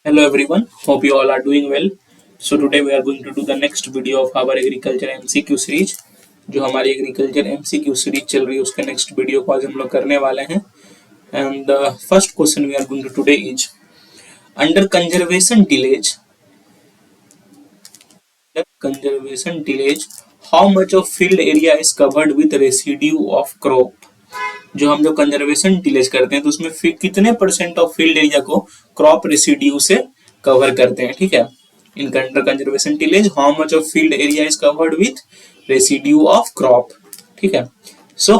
Hello everyone, hope you all are doing well. So today we are going to do the next video of our agriculture MCQ series. जो हमारी agriculture MCQ series चल रही है उसके next video को आज हम लोग करने वाले हैं. And the first question we are going to today is under conservation tillage how much of field area is covered with residue of crop. जो हम जो कंजर्वेशन डिलेज करते हैं तो उसमें कितने परसेंट ऑफ फील्ड एरिया को क्रॉप रेसिड्यू से कवर करते हैं. ठीक है, in under conservation tillage how much of field area is covered with residue of crop. ठीक है, so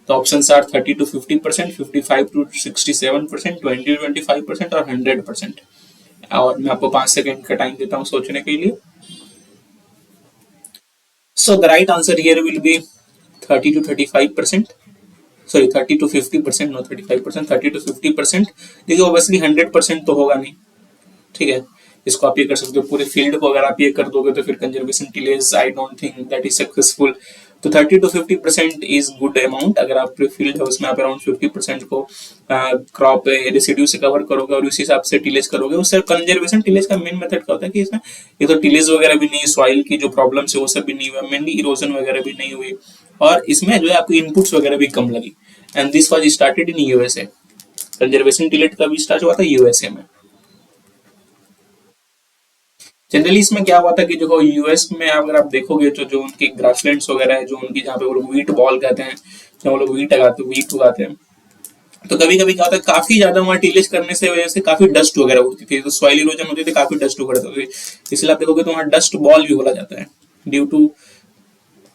the options are 30 to 50%, 55 to 67%, 20 to 25% और 100%. और मैं आपको 5 सेकेंड का टाइम देता हूँ सोचने के लिए. So the right answer here will be 30 to 35%. Sorry, 30 to 50%, no 35%, 30 to 50%. देखिए ऑब्वियसली 100% तो होगा नहीं. ठीक है, इसको आप ये कर सकते हो पूरे फील्ड को अगर आप ये कर दोगे तो फिर conservation delays I don't think that is successful. तो 30 to 50% इज गुड अमाउंट. अगर आप पूरे फील्ड है उसमें आप अराउंड 50% को क्रॉप रेसिड्यू से कवर करोगे और उस हिसाब से टिलेज करोगे. उससे कंजर्वेशन टिलेज का मेन मेथड क्या होता है कि इसमें ये तो टिलेज वगैरह भी नहीं, सॉइल की जो प्रॉब्लम्स है वो सब भी नहीं हुआ, मेनली इरोजन वगैरह भी नहीं हुई और इसमें जो है आपको इनपुट्स वगैरह भी कम लगी. And this was started in USA. Conservation tillage का भी स्टार्ट हुआ था यूएसए में. जनरली इसमें क्या हुआ था कि जो यूएस में अगर आप देखोगे तो जो उनकी ग्रासलैंड्स वगैरह है, जो उनकी जहाँ पे वो लोग व्हीट बॉल कहते हैं, जहाँ वो लोग व्हीट उगाते हैं, तो कभी कभी क्या होता है काफी ज्यादा वहाँ टिलेज करने से वजह से काफी डस्ट वगैरह उड़ती थी, तो सॉइल इरोजन होती थी, काफी डस्ट उड़ती थी. इसलिए आप देखोगे तो वहाँ डस्ट बॉल भी बोला जाता है due to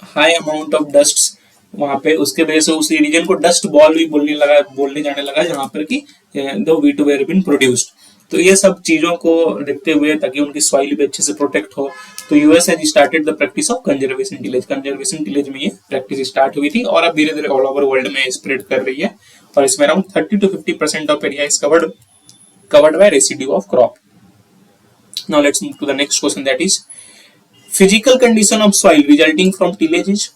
high amount of dust वहां पे. उसके वजह से उस रीजन को डस्ट बॉल भी बोलने जाने लगा जहां पर कि the wheat were been produced. तो ये सब चीजों को देखते हुए ताकि उनकी सॉइल भी अच्छे से प्रोटेक्ट हो तो US has started the practice of conservation delays. Conservation delays में ये प्रैक्टिस स्टार्ट हुई थी और अब धीरे धीरे ऑल ओवर वर्ल्ड में स्प्रेड कर रही है और इसमें around 30 to 50% of area is covered by residue of crop. Now let's move to the next question that is physical condition of soil resulting from tillage is.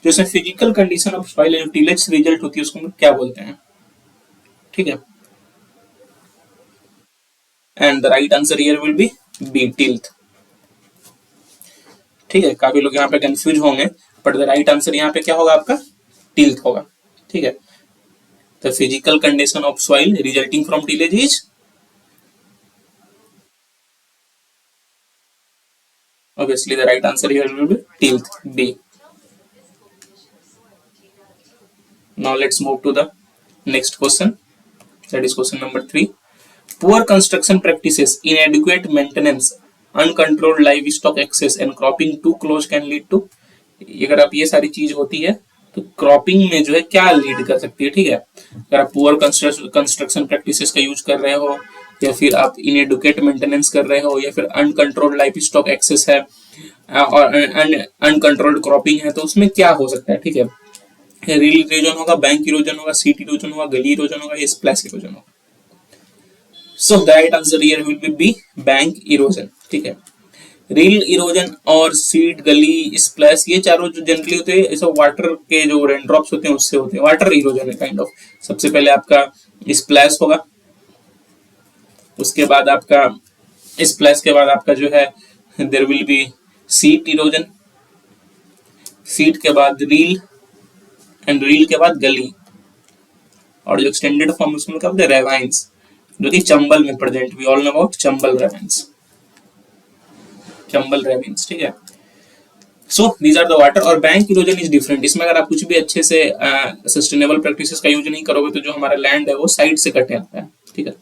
जैसे physical condition of soil जो tillage से result होती है उसको हम क्या बोलते हैं. ठीक है, and the right answer here will be B tilth. ठीक है, काफी लोग यहाँ पे कंफ्यूज होंगे बट द राइट आंसर यहाँ पे क्या होगा आपका टिल्थ होगा. ठीक है, the physical condition of soil resulting from tillage is obviously the right answer here will be tilth, B. Now let's move to the next question, that is question number 3. Poor construction practices, inadequate maintenance, uncontrolled livestock access and cropping too close can lead to. अगर आप ये सारी चीज होती है तो cropping में जो है क्या लीड कर सकती है. ठीक है, अगर आप पुअर कंस्ट्रक्शन प्रैक्टिसेस का यूज कर रहे हो या फिर आप इनएडुकेट मेंटेनेंस कर रहे हो या फिर अनकंट्रोल्ड लाइफ स्टॉक एक्सेस है और अनकंट्रोल्ड क्रॉपिंग है तो उसमें क्या हो सकता है. ठीक है, रील इरोजन होगा, बैंक इरोजन होगा, सीट इरोजन होगा, गली इरोजन होगा या स्प्लैश इरोजन होगा. So the right answer here will be B, bank erosion. ठीक है, रील इरोजन और सीड गली स्प्लैश ये चारों जो जनरली होते हैं ऐसा वाटर के जो रेनड्रॉप्स होते हैं उससे होते हैं. वाटर इरोजन है काइंड ऑफ. सबसे पहले आपका स्प्लैश होगा, उसके बाद आपका स्प्लैश के बाद आपका जो है there will be sheet erosion, sheet के बाद रील एंड रील के बाद गली और जो एक्सटेंडेड फॉर्म उसमें क्या बोलते हैं रेवाइंस, जो कि चंबल में present. We all know about Chambal ravines, Chambal ravines. ठीक है, so these are the water. और बैंक इरोजन इज डिफरेंट. इसमें अगर आप कुछ भी अच्छे से सस्टेनेबल प्रैक्टिसेस का यूज नहीं करोगे तो जो हमारा लैंड है वो साइड से कटे आता है. ठीक है,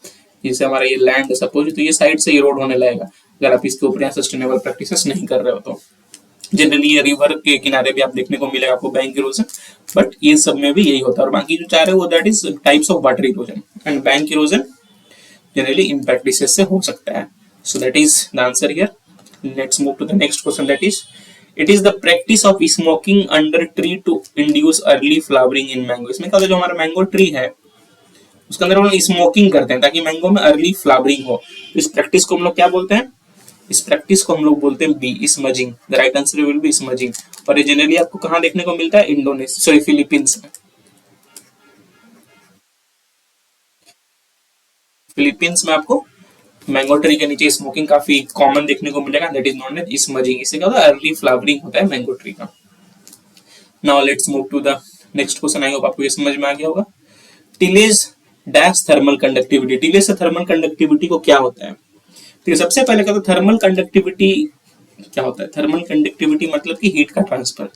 जैसे हमारा ये लैंड है सपोज, तो ये साइड से इरोड होने लगेगा अगर आप इसके ऊपर सस्टेनेबल प्रैक्टिसेस नहीं कर रहे हो तो. जनरली ये रिवर के किनारे भी आप देखने को मिलेगा आपको बैंक इरोजन, बट ये सब में भी यही होता है. और बाकी जो चार है वो that is types of water erosion and bank erosion generally in practices से हो सकता है. So that is the answer here. Let's move to the next question that is it is the practice of smoking under tree to induce early flowering in mango. इसमें क्या होता है जो हमारा मैंगो ट्री है उसके अंदर हम लोग स्मोकिंग करते हैं ताकि मैंगो में अर्ली फ्लावरिंग हो. इस प्रैक्टिस को हम लोग क्या बोलते हैं, इस प्रैक्टिस को हम लोग बोलते हैं B, smudging. The right answer will be smudging. और ये जनरली आपको कहां देखने को मिलता है, इंडोनेशिया सॉरी फिलीपींस में. फिलीपींस में आपको मैंगो ट्री के नीचे स्मोकिंग काफी कॉमन देखने को मिलेगा, that is known as smudging. इससे क्या होता है, अर्ली फ्लावरिंग होता है मैंगो ट्री का। Now let's move to the next question. I hope आपको ये समझ में आ गया होगा। Tillage dash thermal conductivity, tillage से थर्मल कंडक्टिविटी को क्या होता है। तो सबसे पहले क्या होता है, थर्मल कंडक्टिविटी क्या होता है, थर्मल कंडक्टिविटी मतलब कि हीट का ट्रांसफर।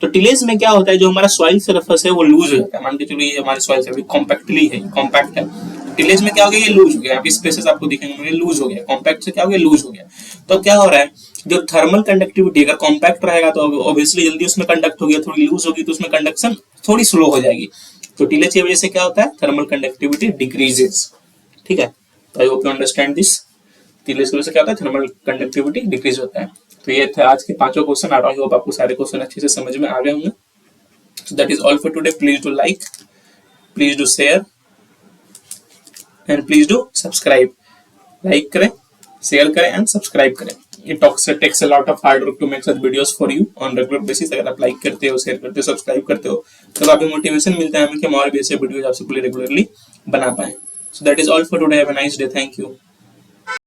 तो टिलेज में क्या होता है, जो हमारा सॉइल सरफेस है वो लूज हो जाता है। मान के चलो ये हमारे सॉइल सरफेस कॉम्पैक्टली है, कॉम्पैक्ट है, टिलेज में क्या हो गया, ये लूज हो गया। अभी स्पेसेस आपको दिखेंगे लूज हो गया, कॉम्पैक्ट से क्या हो गया, लूज हो गया। तो क्या हो रहा है, जो थर्मल कंडक्टिविटी अगर कॉम्पैक्ट रहेगा तो ऑब्वियसली जल्दी उसमें कंडक्ट होगी, थोड़ी लूज होगी तो उसमें कंडक्शन थोड़ी स्लो हो जाएगी। तो टिलेज की वजह से क्या होता है, थर्मल कंडक्टिविटी डिक्रीजेस। ठीक है, तो I hope you understand this. Tillage की वजह से क्या होता है, थर्मल कंडक्टिविटी डिक्रीज होता है। तो ये थे आज के पांचों क्वेश्चन। आई होप आपको सारे क्वेश्चन अच्छे से समझ में आ गए होंगे। So that is all for today. Please do like, please do share, and please do subscribe. Like करें, share करें and subscribe करें। It takes a lot of hard work to make such videos for you on regular basis। अगर आप like करते हो, share करते हो, subscribe करते हो तो काफी मोटिवेशन मिलता है हमें कि हम और भी ऐसे वीडियोज आपसे रेगुलरली बना पाए। So that is all for today. Have a nice day. Thank you.